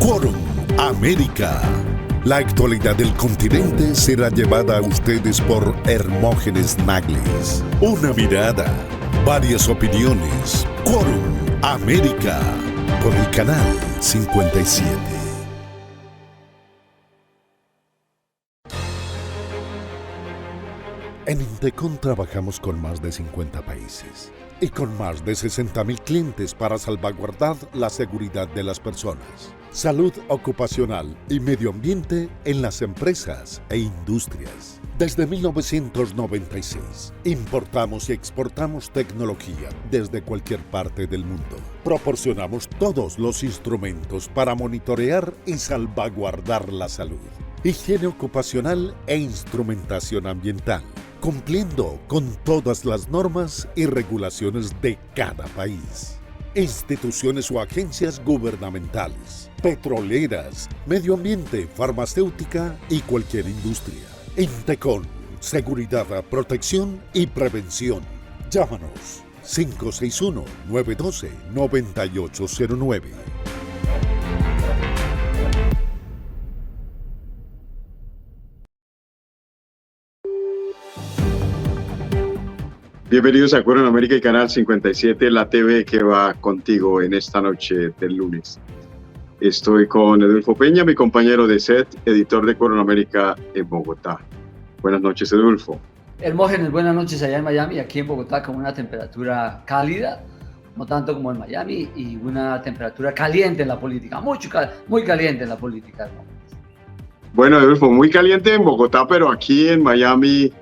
Quórum América. La actualidad del continente será llevada a ustedes por Hermógenes Nagles. Una mirada, varias opiniones. Quórum América. Por el canal 57. En Intecon trabajamos con más de 50 países y con más de 60,000 clientes para salvaguardar la seguridad de las personas, salud ocupacional y medio ambiente en las empresas e industrias. Desde 1996, importamos y exportamos tecnología desde cualquier parte del mundo. Proporcionamos todos los instrumentos para monitorear y salvaguardar la salud, higiene ocupacional e instrumentación ambiental, cumpliendo con todas las normas y regulaciones de cada país. Instituciones o agencias gubernamentales, petroleras, medio ambiente, farmacéutica y cualquier industria. Intecon, seguridad, protección y prevención. Llámanos 561-912-9809. Bienvenidos a Quórum América y Canal 57, la TV que va contigo en esta noche del lunes. Estoy con Edulfo Peña, mi compañero de set, editor de Quórum América en Bogotá. Buenas noches, Edulfo. Hermógenes, buenas noches allá en Miami, aquí en Bogotá con una temperatura cálida, no tanto como en Miami, y una temperatura caliente en la política, muy caliente en la política, Hermógenes. Bueno, Edulfo, muy caliente en Bogotá, pero aquí en Miami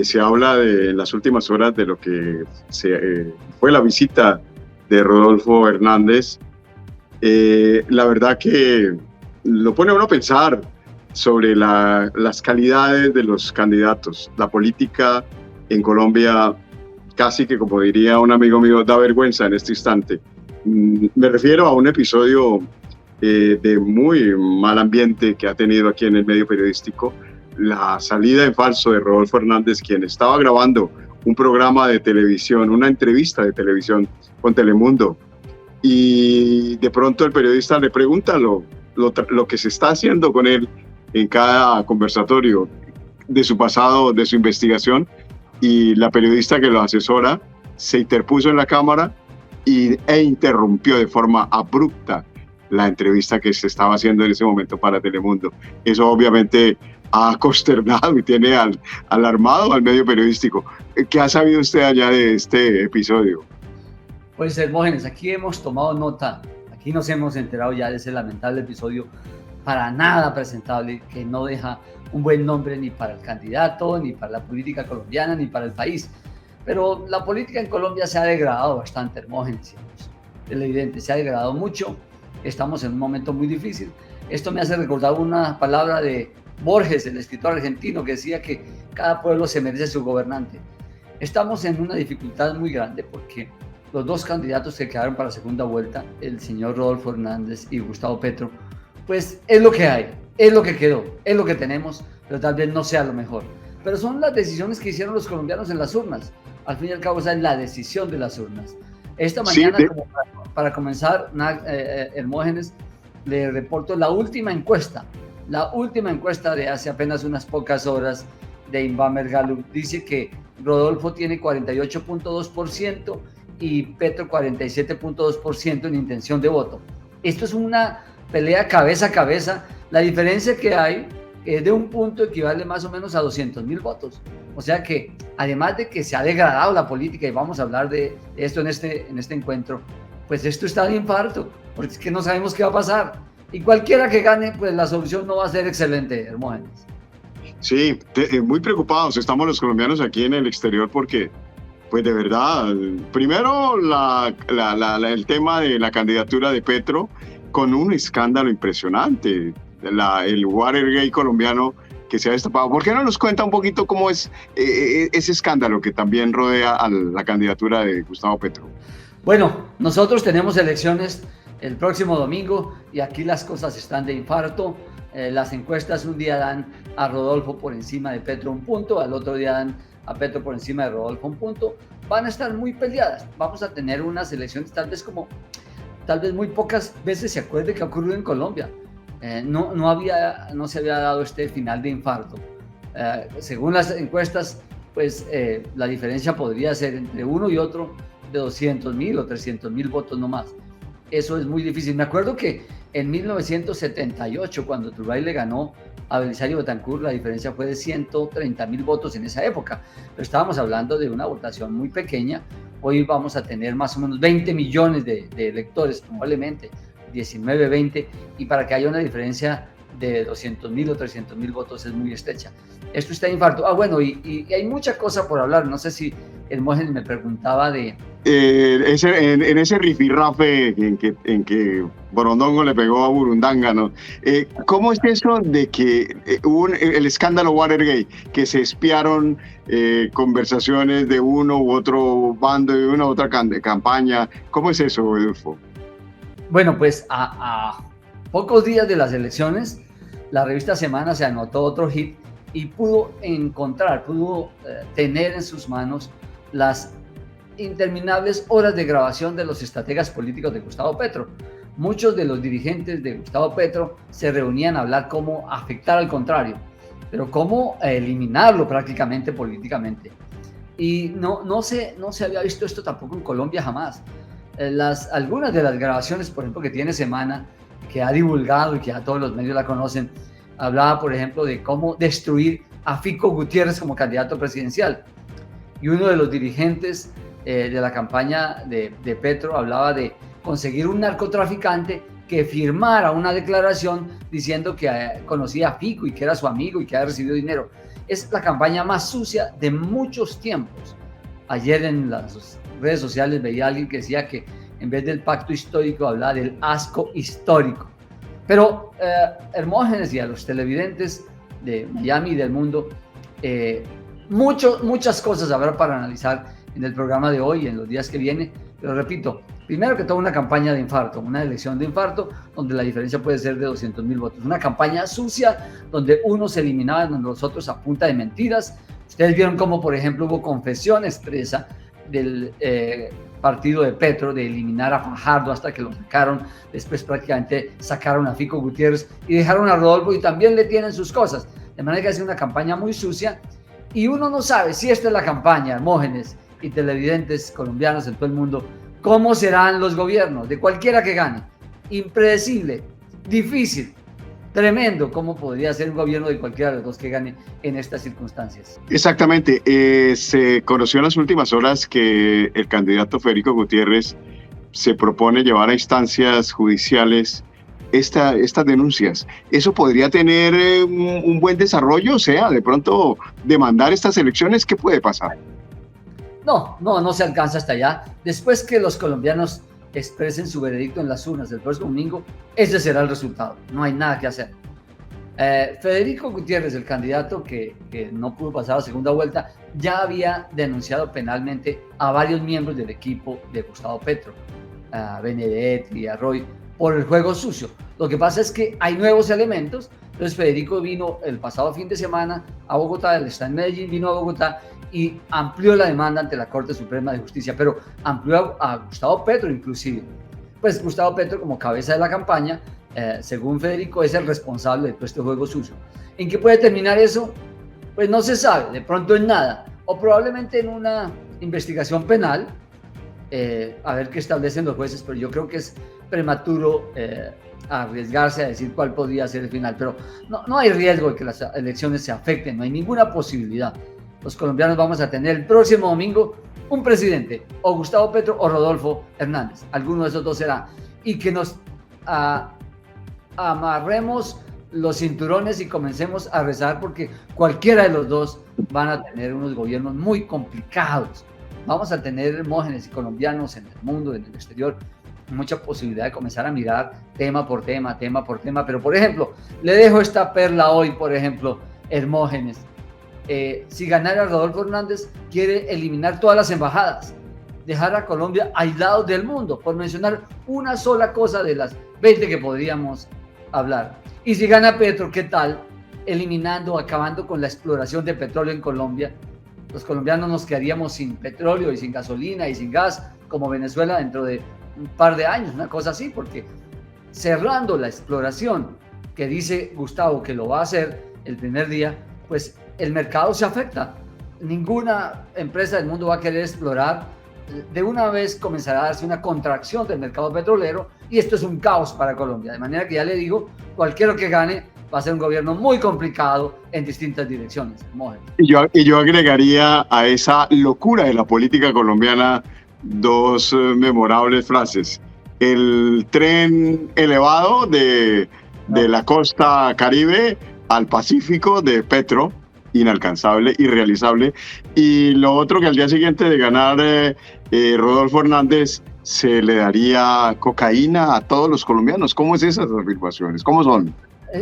se habla en las últimas horas de lo que fue la visita de Rodolfo Hernández. La verdad que lo pone a uno a pensar sobre las calidades de los candidatos. La política en Colombia, casi que como diría un amigo mío, da vergüenza en este instante. Me refiero a un episodio de muy mal ambiente que ha tenido aquí en el medio periodístico, la salida en falso de Rodolfo Hernández, quien estaba grabando un programa de televisión, una entrevista de televisión con Telemundo, y de pronto el periodista le pregunta lo que se está haciendo con él en cada conversatorio de su pasado, de su investigación, y la periodista que lo asesora se interpuso en la cámara e interrumpió de forma abrupta la entrevista que se estaba haciendo en ese momento para Telemundo. Eso obviamente ha consternado y tiene alarmado al medio periodístico. ¿Qué ha sabido usted allá de este episodio? Pues, Hermógenes, aquí hemos tomado nota, aquí nos hemos enterado ya de ese lamentable episodio, para nada presentable, que no deja un buen nombre ni para el candidato, ni para la política colombiana, ni para el país. Pero la política en Colombia se ha degradado bastante, Hermógenes. Es evidente, se ha degradado mucho. Estamos en un momento muy difícil. Esto me hace recordar una palabra de Borges, el escritor argentino, que decía que cada pueblo se merece su gobernante. Estamos en una dificultad muy grande porque los dos candidatos que quedaron para la segunda vuelta, el señor Rodolfo Hernández y Gustavo Petro, pues es lo que hay, es lo que quedó, es lo que tenemos, pero tal vez no sea lo mejor. Pero son las decisiones que hicieron los colombianos en las urnas. Al fin y al cabo, esa es la decisión de las urnas. Esta mañana, sí, como para comenzar, Hermógenes, le reporto la última encuesta de hace apenas unas pocas horas de Inbamer Gallup. Dice que Rodolfo tiene 48.2% y Petro 47.2% en intención de voto. Esto es una pelea cabeza a cabeza. La diferencia que hay es de un punto, equivale más o menos a 200,000 votos. O sea que, además de que se ha degradado la política, y vamos a hablar de esto en este encuentro, pues esto está de infarto, porque es que no sabemos qué va a pasar. Y cualquiera que gane, pues la solución no va a ser excelente, Hermógenes. Sí, muy preocupados estamos los colombianos aquí en el exterior porque, pues de verdad, primero el tema de la candidatura de Petro con un escándalo impresionante, el Watergate colombiano que se ha destapado. ¿Por qué no nos cuenta un poquito cómo es ese escándalo que también rodea a la candidatura de Gustavo Petro? Bueno, nosotros tenemos elecciones el próximo domingo y aquí las cosas están de infarto. Las encuestas un día dan a Rodolfo por encima de Petro un punto, al otro día dan a Petro por encima de Rodolfo un punto. Van a estar muy peleadas. Vamos a tener unas elecciones tal vez como tal vez muy pocas veces se acuerde que ha ocurrido en Colombia. No se había dado este final de infarto. Según las encuestas, pues la diferencia podría ser entre uno y otro de 200.000 o 300.000 votos no más. Eso es muy difícil. Me acuerdo que en 1978, cuando Turbay le ganó a Belisario Betancur, la diferencia fue de 130.000 votos en esa época, pero estábamos hablando de una votación muy pequeña. Hoy vamos a tener más o menos 20 millones de electores, probablemente 19, 20, y para que haya una diferencia de 200.000 o 300.000 votos es muy estrecha. Esto está en infarto. Bueno, y hay mucha cosa por hablar. No sé si Hermógenes me preguntaba de... en ese rifirrafe en que Borondongo le pegó a Burundanga, ¿cómo es eso de que hubo el escándalo Watergate, que se espiaron conversaciones de uno u otro bando, de una u otra campaña? ¿Cómo es eso, Edulfo? Bueno, pues a pocos días de las elecciones, la revista Semana se anotó otro hit y pudo tener en sus manos las interminables horas de grabación de los estrategas políticos de Gustavo Petro. Muchos de los dirigentes de Gustavo Petro se reunían a hablar cómo afectar al contrario, pero cómo eliminarlo prácticamente políticamente. Y no se había visto esto tampoco en Colombia jamás. Algunas de las grabaciones, por ejemplo, que tiene Semana, que ha divulgado y que a todos los medios la conocen, hablaba, por ejemplo, de cómo destruir a Fico Gutiérrez como candidato presidencial. Y uno de los dirigentes de la campaña de Petro hablaba de conseguir un narcotraficante que firmara una declaración diciendo que conocía a Fico y que era su amigo y que había recibido dinero. Es la campaña más sucia de muchos tiempos. Ayer en las redes sociales veía a alguien que decía que en vez del pacto histórico hablaba del asco histórico. Pero Hermógenes y a los televidentes de Miami y del mundo, muchas cosas habrá para analizar en el programa de hoy y en los días que vienen. Pero repito, primero que todo una campaña de infarto, una elección de infarto donde la diferencia puede ser de 200.000 votos. Una campaña sucia donde unos eliminaban a los otros a punta de mentiras. Ustedes vieron cómo, por ejemplo, hubo confesión expresa del partido de Petro de eliminar a Fajardo hasta que lo sacaron. Después prácticamente sacaron a Fico Gutiérrez y dejaron a Rodolfo, y también le tienen sus cosas. De manera que ha sido una campaña muy sucia y uno no sabe si esta es la campaña, Hermógenes y televidentes colombianos en todo el mundo, cómo serán los gobiernos de cualquiera que gane. Impredecible, difícil, tremendo cómo podría ser un gobierno de cualquiera de los dos que gane en estas circunstancias. Exactamente. Se conoció en las últimas horas que el candidato Federico Gutiérrez se propone llevar a instancias judiciales estas denuncias. ¿Eso podría tener un buen desarrollo? O sea, de pronto demandar estas elecciones, ¿qué puede pasar? No se alcanza hasta allá. Después que los colombianos expresen su veredicto en las urnas del próximo domingo, ese será el resultado. No hay nada que hacer. Federico Gutiérrez, el candidato que no pudo pasar a la segunda vuelta, ya había denunciado penalmente a varios miembros del equipo de Gustavo Petro, a Benedetti y a Roy, por el juego sucio. Lo que pasa es que hay nuevos elementos. Entonces Federico vino el pasado fin de semana a Bogotá, él está en Medellín, vino a Bogotá y amplió la demanda ante la Corte Suprema de Justicia, pero amplió a Gustavo Petro inclusive. Pues Gustavo Petro, como cabeza de la campaña, según Federico, es el responsable de todo este juego sucio. ¿En qué puede terminar eso? Pues no se sabe, de pronto en nada, o probablemente en una investigación penal, a ver qué establecen los jueces, pero yo creo que es prematuro arriesgarse a decir cuál podría ser el final, pero no hay riesgo de que las elecciones se afecten, no hay ninguna posibilidad. Los colombianos vamos a tener el próximo domingo un presidente, o Gustavo Petro o Rodolfo Hernández, alguno de esos dos será, y que nos amarremos los cinturones y comencemos a rezar, porque cualquiera de los dos van a tener unos gobiernos muy complicados. Vamos a tener Hermógenes y colombianos en el mundo, en el exterior, mucha posibilidad de comenzar a mirar tema por tema, pero por ejemplo, le dejo esta perla hoy, por ejemplo, Hermógenes. Si ganara Rodolfo Hernández, quiere eliminar todas las embajadas, dejar a Colombia aislado del mundo, por mencionar una sola cosa de las 20 que podríamos hablar. Y si gana Petro, ¿qué tal? Eliminando, acabando con la exploración de petróleo en Colombia. Los colombianos nos quedaríamos sin petróleo y sin gasolina y sin gas, como Venezuela, dentro de un par de años, una cosa así, porque cerrando la exploración que dice Gustavo que lo va a hacer el primer día, pues el mercado se afecta. Ninguna empresa del mundo va a querer explorar. De una vez comenzará a darse una contracción del mercado petrolero y esto es un caos para Colombia. De manera que ya le digo, cualquiera que gane va a ser un gobierno muy complicado en distintas direcciones. Y yo agregaría a esa locura de la política colombiana dos memorables frases. El tren elevado de la costa Caribe al Pacífico de Petro, inalcanzable, irrealizable. Y lo otro, que al día siguiente de ganar Rodolfo Hernández se le daría cocaína a todos los colombianos. ¿Cómo es esas afirmaciones? ¿Cómo son?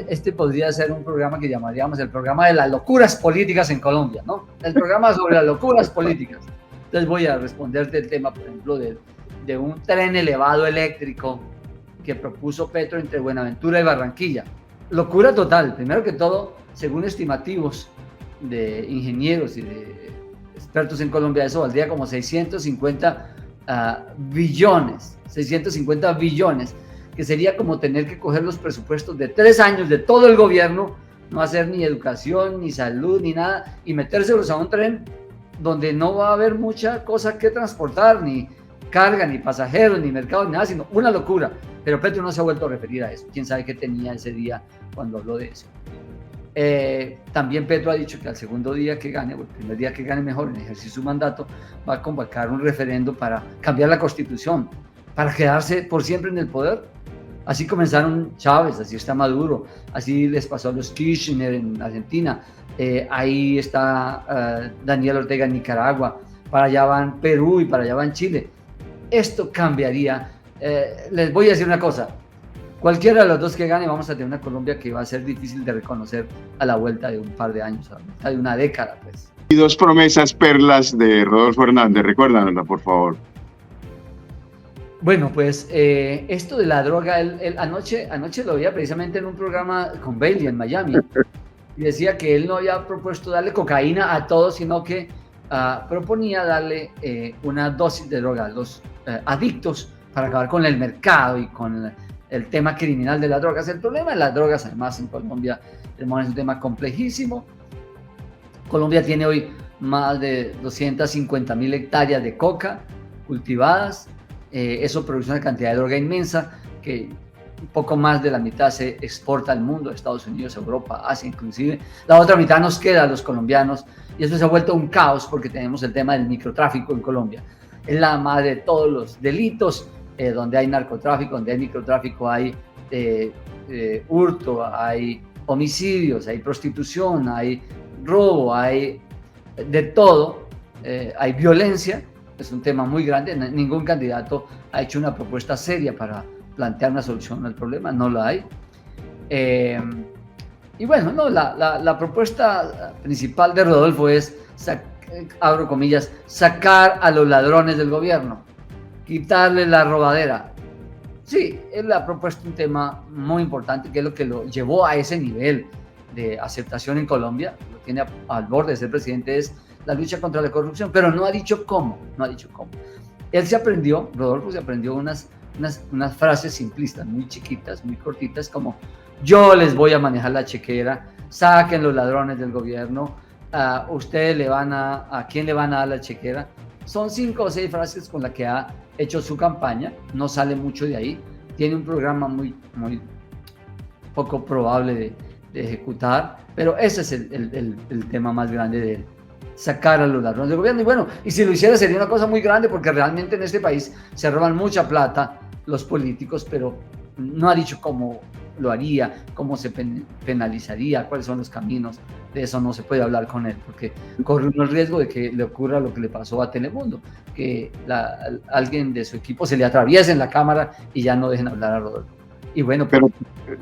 Este podría ser un programa que llamaríamos el programa de las locuras políticas en Colombia, ¿no? El programa sobre las locuras políticas. Entonces voy a responderte el tema, por ejemplo, de un tren elevado eléctrico que propuso Petro entre Buenaventura y Barranquilla. Locura total. Primero que todo, según estimativos de ingenieros y de expertos en Colombia, eso valdría como 650 billones, que sería como tener que coger los presupuestos de 3 años de todo el gobierno, no hacer ni educación, ni salud, ni nada, y metérselos a un tren donde no va a haber mucha cosa que transportar, ni carga, ni pasajeros, ni mercado, ni nada, sino una locura. Pero Petro no se ha vuelto a referir a eso. ¿Quién sabe qué tenía ese día cuando habló de eso? También Petro ha dicho que al segundo día que gane, o el primer día que gane mejor en ejercicio su mandato, va a convocar un referendo para cambiar la constitución, para quedarse por siempre en el poder. Así comenzaron Chávez, así está Maduro, así les pasó a los Kirchner en Argentina, ahí está Daniel Ortega en Nicaragua, para allá van Perú y para allá van Chile. Esto cambiaría. Les voy a decir una cosa, cualquiera de los dos que gane vamos a tener una Colombia que va a ser difícil de reconocer a la vuelta de un par de años, a la vuelta de una década, pues. Y dos promesas perlas de Rodolfo Hernández, recuérdanosla, por favor. Bueno, pues esto de la droga, anoche lo veía precisamente en un programa con Bailey en Miami, y decía que él no había propuesto darle cocaína a todos, sino que proponía darle una dosis de droga a los adictos para acabar con el mercado y con el tema criminal de las drogas. El problema de las drogas, además, en Colombia es un tema complejísimo. Colombia tiene hoy más de 250.000 hectáreas de coca cultivadas. Eso produce una cantidad de droga inmensa que un poco más de la mitad se exporta al mundo, a Estados Unidos, a Europa, Asia inclusive. La otra mitad nos queda a los colombianos y eso se ha vuelto un caos porque tenemos el tema del microtráfico en Colombia. Es la madre de todos los delitos, donde hay narcotráfico, donde hay microtráfico, hay hurto, hay homicidios, hay prostitución, hay robo, hay de todo, hay violencia. Es un tema muy grande, ningún candidato ha hecho una propuesta seria para plantear una solución al problema, no la hay. Y bueno, no, la propuesta principal de Rodolfo es, abro comillas, sacar a los ladrones del gobierno, quitarle la robadera. Sí, él ha propuesto un tema muy importante, que es lo que lo llevó a ese nivel de aceptación en Colombia, lo tiene al borde de ser presidente, es la lucha contra la corrupción, pero no ha dicho cómo, Él Rodolfo se aprendió unas frases simplistas, muy chiquitas, muy cortitas, como yo les voy a manejar la chequera, saquen los ladrones del gobierno, ustedes ¿a quién le van a dar la chequera? Son 5 o 6 frases con las que ha hecho su campaña, no sale mucho de ahí, tiene un programa muy poco probable de ejecutar, pero ese es el tema más grande de él. Sacar a los ladrones del gobierno. Y bueno, y si lo hiciera sería una cosa muy grande, porque realmente en este país se roban mucha plata los políticos, pero no ha dicho cómo lo haría, cómo se penalizaría, cuáles son los caminos. De eso no se puede hablar con él, porque corre el riesgo de que le ocurra lo que le pasó a Telemundo, que alguien de su equipo se le atraviese en la cámara y ya no dejen hablar a Rodolfo. Y bueno, pero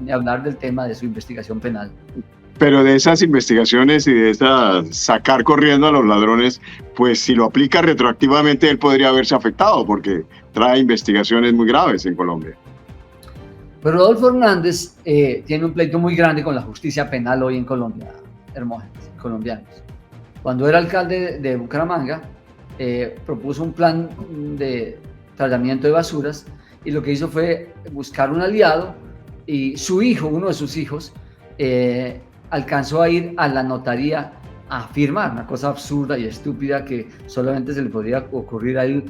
hablar del tema de su investigación penal. Pero de esas investigaciones y de esas sacar corriendo a los ladrones, pues si lo aplica retroactivamente, él podría haberse afectado, porque trae investigaciones muy graves en Colombia. Pero Rodolfo Hernández tiene un pleito muy grande con la justicia penal hoy en Colombia, Hermógenes, colombianos. Cuando era alcalde de Bucaramanga, propuso un plan de tratamiento de basuras y lo que hizo fue buscar un aliado, y su hijo, uno de sus hijos, alcanzó a ir a la notaría a firmar, una cosa absurda y estúpida que solamente se le podría ocurrir a él,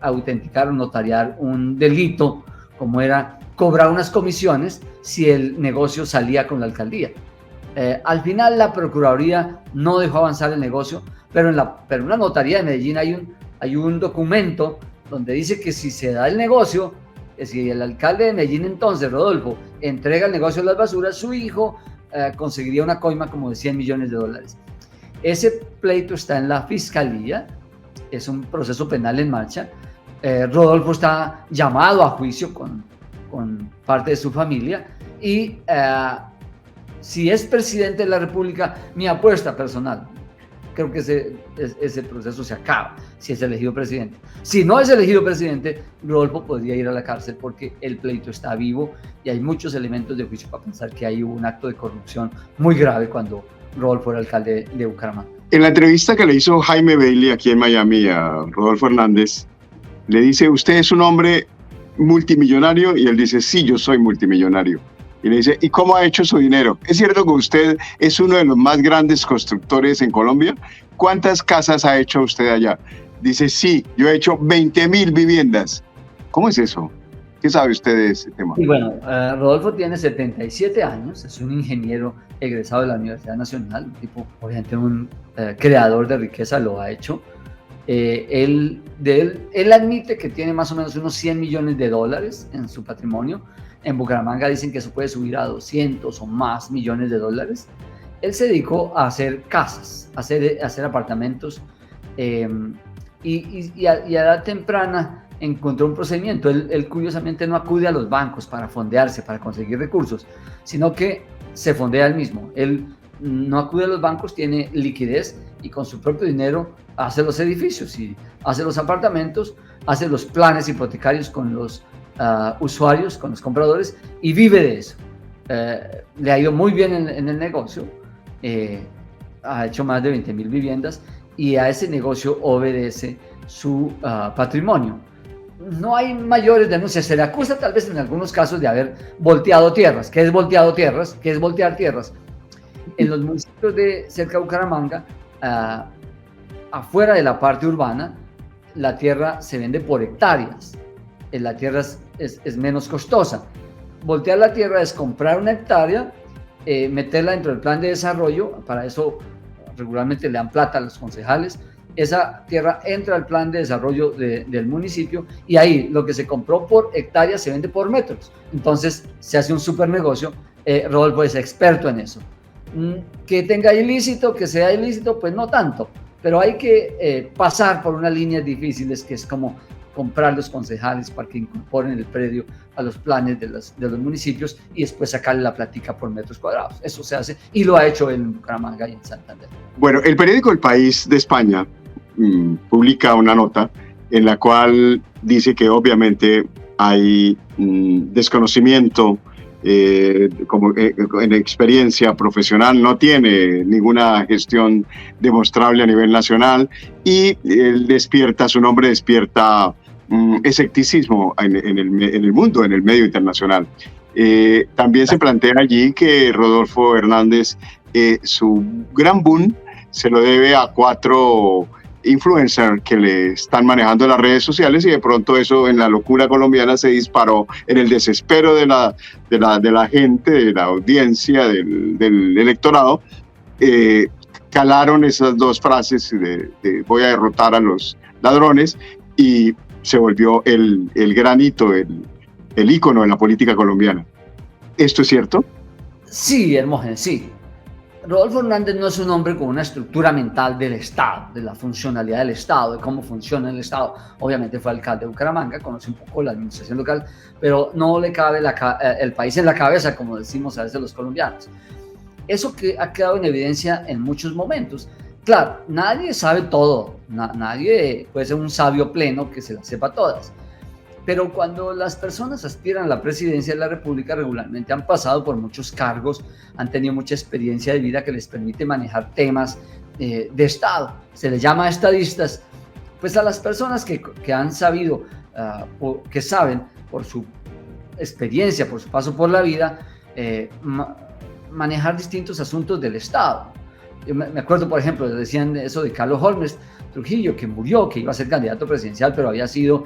autenticar o notariar un delito, como era cobrar unas comisiones si el negocio salía con la alcaldía. Al final la Procuraduría no dejó avanzar el negocio, pero en una notaría de Medellín hay un documento donde dice que si se da el negocio, si el alcalde de Medellín entonces, Rodolfo, entrega el negocio de las basuras, su hijo conseguiría una coima como de $100 millones. Ese pleito está en la fiscalía, es un proceso penal en marcha. Rodolfo está llamado a juicio con parte de su familia y si es presidente de la República, mi apuesta personal, creo que ese proceso se acaba si es elegido presidente. Si no es elegido presidente, Rodolfo podría ir a la cárcel porque el pleito está vivo y hay muchos elementos de juicio para pensar que hay un acto de corrupción muy grave cuando Rodolfo era alcalde de Bucaramanga. En la entrevista que le hizo Jaime Bailey aquí en Miami a Rodolfo Hernández, le dice, usted es un hombre multimillonario, y él dice, sí, yo soy multimillonario. Y le dice, ¿y cómo ha hecho su dinero? ¿Es cierto que usted es uno de los más grandes constructores en Colombia? ¿Cuántas casas ha hecho usted allá? Dice, sí, yo he hecho 20,000 viviendas. ¿Cómo es eso? ¿Qué sabe usted de ese tema? Y bueno, Rodolfo tiene 77 años, es un ingeniero egresado de la Universidad Nacional, un tipo, obviamente un creador de riqueza, lo ha hecho. Él admite que tiene más o menos unos $100 millones en su patrimonio. En Bucaramanga dicen que eso puede subir a 200 o más millones de dólares. Él se dedicó a hacer casas, a hacer apartamentos, y a edad temprana encontró un procedimiento. Él curiosamente no acude a los bancos para fondearse, para conseguir recursos, sino que se fondea él mismo. Él no acude a los bancos, tiene liquidez y con su propio dinero hace los edificios y hace los apartamentos, hace los planes hipotecarios con los usuarios, con los compradores, y vive de eso. Le ha ido muy bien en el negocio, ha hecho más de 20,000 viviendas y a ese negocio obedece su patrimonio. No hay mayores denuncias, se le acusa tal vez en algunos casos de haber volteado tierras. ¿Qué es volteado tierras? ¿Qué es voltear tierras? En los municipios de cerca de Bucaramanga, afuera de la parte urbana, la tierra se vende por hectáreas. La tierra es menos costosa. Voltear la tierra es comprar una hectárea, meterla dentro del plan de desarrollo. Para eso regularmente le dan plata a los concejales. Esa tierra entra al plan de desarrollo del municipio y ahí lo que se compró por hectárea se vende por metros. Entonces se hace un super negocio. Rodolfo es experto en eso. Que tenga ilícito, que sea ilícito, pues no tanto, pero hay que pasar por unas líneas difíciles que es como comprar los concejales para que incorporen el predio a los planes de los municipios y después sacarle la platica por metros cuadrados. Eso se hace y lo ha hecho en Bucaramanga y en Santander. Bueno, el periódico El País de España publica una nota en la cual dice que obviamente hay desconocimiento, como en experiencia profesional, no tiene ninguna gestión demostrable a nivel nacional y su nombre despierta escepticismo en el mundo, en el medio internacional. También se plantea allí que Rodolfo Hernández, su gran boom se lo debe a 4 influencers que le están manejando las redes sociales y de pronto eso en la locura colombiana se disparó en el desespero de la gente, de la audiencia, del electorado. Calaron esas 2 frases de voy a derrotar a los ladrones y se volvió el gran hito, el ícono de la política colombiana. ¿Esto es cierto? Sí, Hermógenes, sí. Rodolfo Hernández no es un hombre con una estructura mental del Estado, de la funcionalidad del Estado, de cómo funciona el Estado. Obviamente fue alcalde de Bucaramanga, conoce un poco la administración local, pero no le cabe el país en la cabeza, como decimos a veces los colombianos. Eso que ha quedado en evidencia en muchos momentos. Claro, nadie sabe todo, nadie puede ser un sabio pleno que se las sepa todas. Pero cuando las personas aspiran a la presidencia de la República, regularmente han pasado por muchos cargos, han tenido mucha experiencia de vida que les permite manejar temas de Estado. Se les llama estadistas, pues a las personas que han sabido, que saben por su experiencia, por su paso por la vida, manejar distintos asuntos del Estado. Yo me acuerdo, por ejemplo, decían eso de Carlos Holmes Trujillo, que murió, que iba a ser candidato presidencial, pero había sido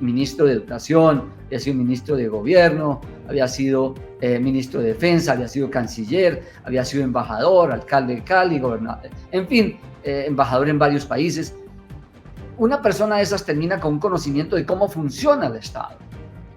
ministro de Educación, había sido ministro de Gobierno, había sido ministro de Defensa, había sido canciller, había sido embajador, alcalde de Cali, gobernador, en fin, embajador en varios países. Una persona de esas termina con un conocimiento de cómo funciona el Estado.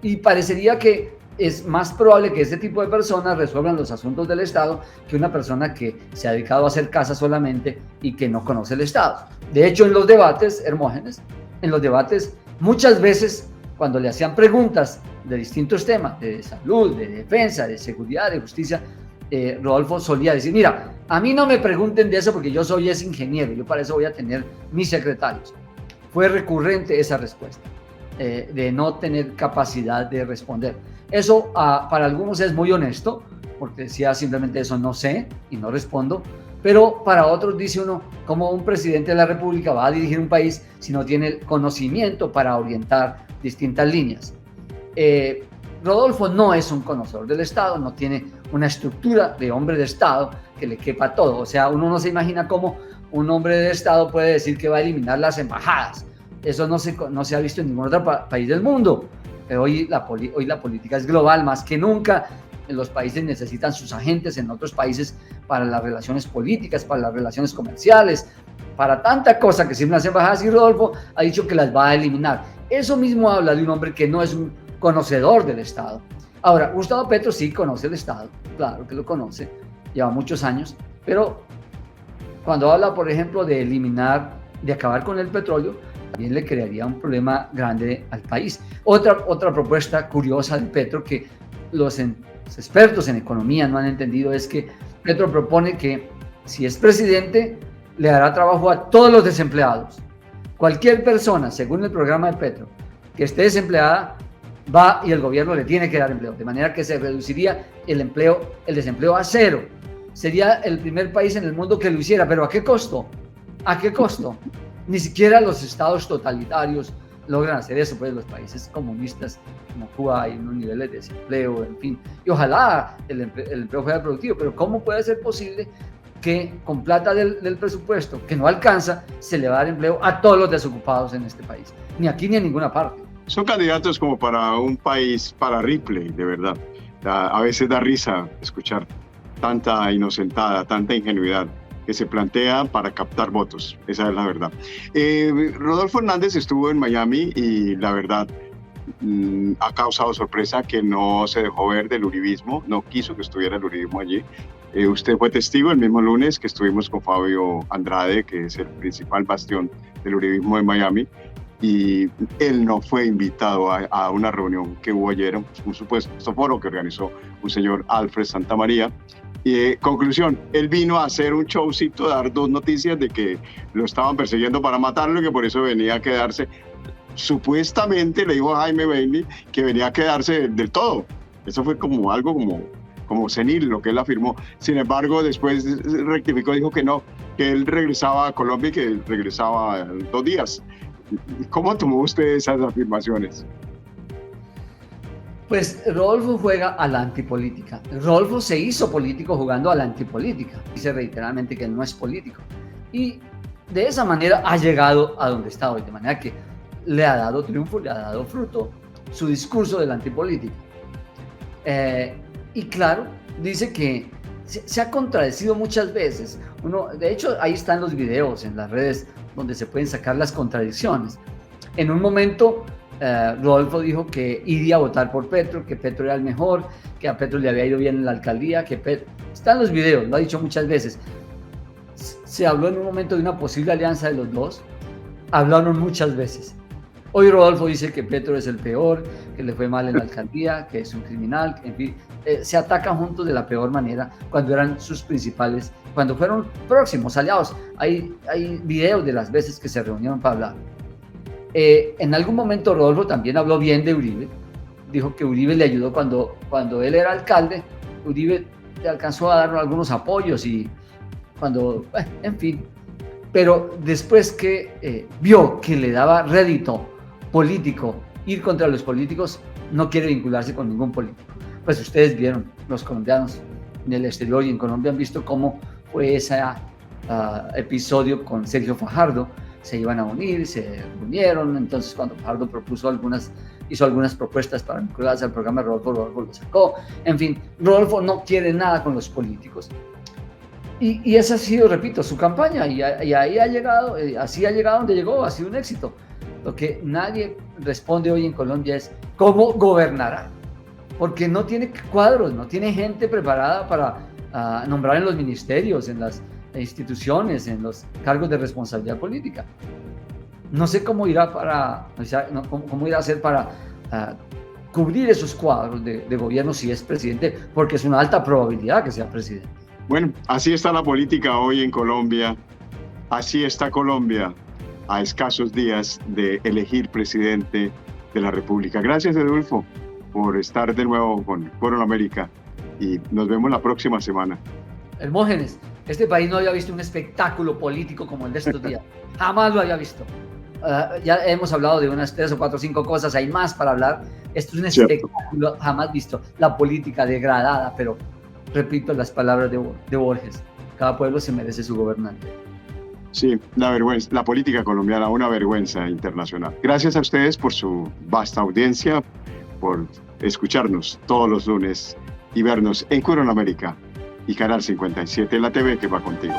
Y parecería que es más probable que ese tipo de personas resuelvan los asuntos del Estado que una persona que se ha dedicado a hacer casa solamente y que no conoce el Estado. De hecho, en los debates, Hermógenes, en los debates, muchas veces cuando le hacían preguntas de distintos temas, de salud, de defensa, de seguridad, de justicia, Rodolfo solía decir, mira, a mí no me pregunten de eso porque yo soy ese ingeniero, yo para eso voy a tener mis secretarios. Fue recurrente esa respuesta, de no tener capacidad de responder. Eso para algunos es muy honesto, porque decía simplemente eso no sé y no respondo, pero para otros dice uno, ¿cómo un presidente de la República va a dirigir un país si no tiene el conocimiento para orientar distintas líneas? Rodolfo no es un conocedor del Estado, no tiene una estructura de hombre de Estado que le quepa todo. O sea, uno no se imagina cómo un hombre de Estado puede decir que va a eliminar las embajadas. Eso no se ha visto en ningún otro país del mundo. Hoy la política es global más que nunca. Los países necesitan sus agentes en otros países para las relaciones políticas, para las relaciones comerciales, para tanta cosa que sirven las embajadas, y Rodolfo ha dicho que las va a eliminar. Eso mismo habla de un hombre que no es un conocedor del Estado. Ahora, Gustavo Petro sí conoce el Estado, claro que lo conoce, lleva muchos años, pero cuando habla, por ejemplo, de eliminar, de acabar con el petróleo, también le crearía un problema grande al país. Otra propuesta curiosa de Petro que los expertos en economía no han entendido es que Petro propone que si es presidente le dará trabajo a todos los desempleados. Cualquier persona, según el programa de Petro, que esté desempleada, va y el gobierno le tiene que dar empleo, de manera que se reduciría el desempleo a cero. Sería el primer país en el mundo que lo hiciera, pero ¿a qué costo? ¿A qué costo? Ni siquiera los estados totalitarios logran hacer eso, pues los países comunistas como Cuba hay unos niveles de desempleo, en fin, y ojalá el empleo fuera productivo, pero ¿cómo puede ser posible que con plata del presupuesto que no alcanza se le va a dar empleo a todos los desocupados en este país? Ni aquí ni en ninguna parte. Son candidatos como para un país, para Ripley, de verdad. A veces da risa escuchar tanta inocentada, tanta ingenuidad que se plantea para captar votos. Esa es la verdad. Rodolfo Hernández estuvo en Miami y la verdad ha causado sorpresa que no se dejó ver del uribismo, no quiso que estuviera el uribismo allí. Usted fue testigo el mismo lunes que estuvimos con Fabio Andrade, que es el principal bastión del uribismo en Miami, y él no fue invitado a una reunión que hubo ayer, un supuesto foro que organizó un señor Alfred Santamaría. Conclusión, él vino a hacer un showcito, a dar dos noticias de que lo estaban persiguiendo para matarlo y que por eso venía a quedarse. Supuestamente le dijo a Jaime Bailey que venía a quedarse del todo. Eso fue como algo como senil lo que él afirmó. Sin embargo, después rectificó, dijo que no, que él regresaba a Colombia y que regresaba en 2 días. ¿Cómo tomó usted esas afirmaciones? Pues Rodolfo juega a la antipolítica. Rodolfo se hizo político jugando a la antipolítica. Dice reiteradamente que él no es político. Y de esa manera ha llegado a donde está hoy. De manera que le ha dado triunfo, le ha dado fruto su discurso de la antipolítica. Y claro, dice que se ha contradecido muchas veces. De hecho, ahí están los videos en las redes donde se pueden sacar las contradicciones. En un momento, Rodolfo dijo que iría a votar por Petro, que Petro era el mejor, que a Petro le había ido bien en la alcaldía, están los videos, lo ha dicho muchas veces. Se habló en un momento de una posible alianza de los dos, hablaron muchas veces. Hoy Rodolfo dice que Petro es el peor, que le fue mal en la alcaldía, que es un criminal, en fin, se atacan juntos de la peor manera cuando eran sus principales, cuando fueron próximos aliados. Hay videos de las veces que se reunieron para hablar. En algún momento Rodolfo también habló bien de Uribe, dijo que Uribe le ayudó cuando él era alcalde. Uribe le alcanzó a dar algunos apoyos y en fin, pero después que vio que le daba rédito político ir contra los políticos, no quiere vincularse con ningún político. Pues ustedes vieron, los colombianos en el exterior y en Colombia han visto cómo fue ese episodio con Sergio Fajardo. Se iban a unir, se unieron. Entonces, cuando Fajardo hizo algunas propuestas para vincularse al programa de Rodolfo lo sacó. En fin, Rodolfo no quiere nada con los políticos. Y esa ha sido, repito, su campaña. Y ahí ha llegado, así ha llegado donde llegó, ha sido un éxito. Lo que nadie responde hoy en Colombia es cómo gobernará. Porque no tiene cuadros, no tiene gente preparada para nombrar en los ministerios, en las instituciones, en los cargos de responsabilidad política. No sé cómo irá cómo irá a hacer para cubrir esos cuadros de gobierno si es presidente, porque es una alta probabilidad que sea presidente. Bueno, así está la política hoy en Colombia. Así está Colombia a escasos días de elegir presidente de la República. Gracias, Edulfo, por estar de nuevo con Quórum América y nos vemos la próxima semana. Hermógenes, este país no había visto un espectáculo político como el de estos días. Jamás lo había visto. Ya hemos hablado de unas 3 o 4 o 5 cosas, hay más para hablar. Esto es un espectáculo jamás visto. La política degradada, pero repito las palabras de Borges. Cada pueblo se merece su gobernante. Sí, la política colombiana, una vergüenza internacional. Gracias a ustedes por su vasta audiencia, por escucharnos todos los lunes y vernos en Quórum América y Canal 57, la TV que va contigo.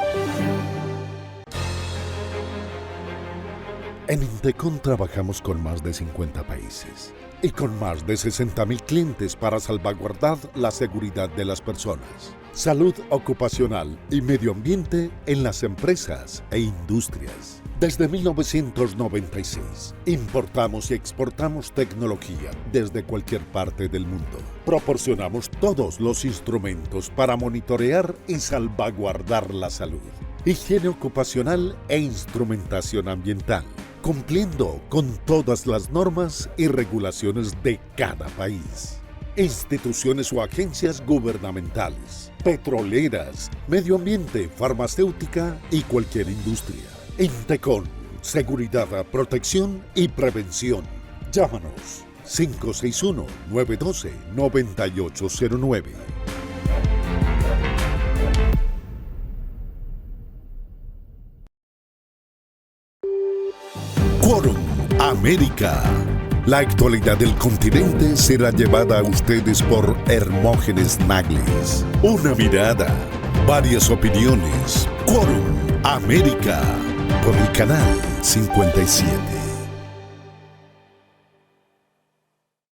En Intecon trabajamos con más de 50 países y con más de 60.000 clientes para salvaguardar la seguridad de las personas, salud ocupacional y medio ambiente en las empresas e industrias. Desde 1996, importamos y exportamos tecnología desde cualquier parte del mundo. Proporcionamos todos los instrumentos para monitorear y salvaguardar la salud, higiene ocupacional e instrumentación ambiental, cumpliendo con todas las normas y regulaciones de cada país. Instituciones o agencias gubernamentales, petroleras, medio ambiente, farmacéutica y cualquier industria. Intecon, seguridad, protección y prevención. Llámanos 561-912-9809. Quórum América. La actualidad del continente será llevada a ustedes por Hermógenes Nagles. Una mirada, varias opiniones. Quórum América por el Canal 57.